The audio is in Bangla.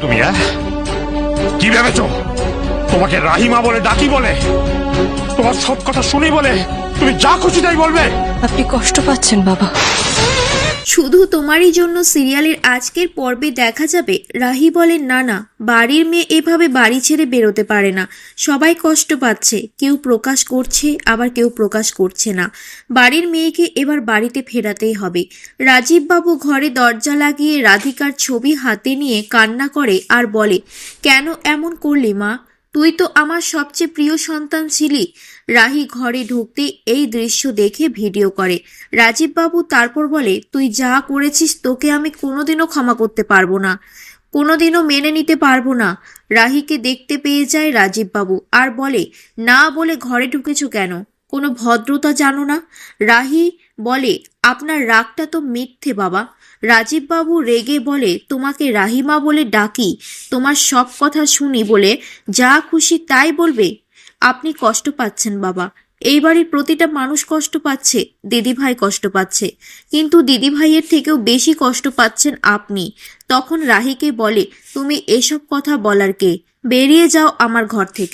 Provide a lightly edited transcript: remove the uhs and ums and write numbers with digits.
তুমি কি ভেবেছো তোমাকে রাহিমা বলে ডাকি বলে তোমার সব কথা শুনি বলে তুমি যা খুশি তাই বলবে? আপনি কষ্ট পাচ্ছেন বাবা। শুধু তোমারই জন্য সিরিয়ালের আজকের পর্বে দেখা যাবে রাহি বলেন না না, বাড়ির মেয়ে এভাবে বাড়ি ছেড়ে বেরোতে পারে না। সবাই কষ্ট পাচ্ছে, কেউ প্রকাশ করছে আবার কেউ প্রকাশ করছে না। বাড়ির মেয়েকে এবার বাড়িতে ফেরাতেই হবে। রাজীব বাবু ঘরে দরজা লাগিয়ে রাধিকার ছবি হাতে নিয়ে কান্না করে আর বলে, কেন এমন করলি মা? তুই তো আমার সবচেয়ে প্রিয় সন্তান ছিলি। রাহি ঘরে ঢুকতেই এই দৃশ্য দেখে ভিডিও করে। রাজীব বাবু তারপর বলে, তুই যা করেছিস তোকে আমি কোনোদিনও ক্ষমা করতে পারবো না, কোনোদিনও মেনে নিতে পারবো না। রাহিকে দেখতে পেয়ে যায় রাজীব বাবু আর বলে, না বলে ঘরে ঢুকেছো কেন? কোনো ভদ্রতা জানো না? রাহি বলে, আপনার রাগটা তো মিথ্যে বাবা। রাজীব বাবু রেগে বলে, তোমাকে রাহিমা বলে ডাকি, তোমার সব কথা শুনি বলে যা খুশি তাই বলবে? আপনি কষ্ট পাচ্ছেন বাবা, এই বাড়ির প্রতিটা মানুষ কষ্ট পাচ্ছে, দিদিভাই কষ্ট পাচ্ছে, কিন্তু দিদিভাইয়ের থেকেও বেশি কষ্ট পাচ্ছেন আপনি। তখন রাহিকে বলে, তুমি এসব কথা বলার কে? বেরিয়ে যাও আমার ঘর থেকে।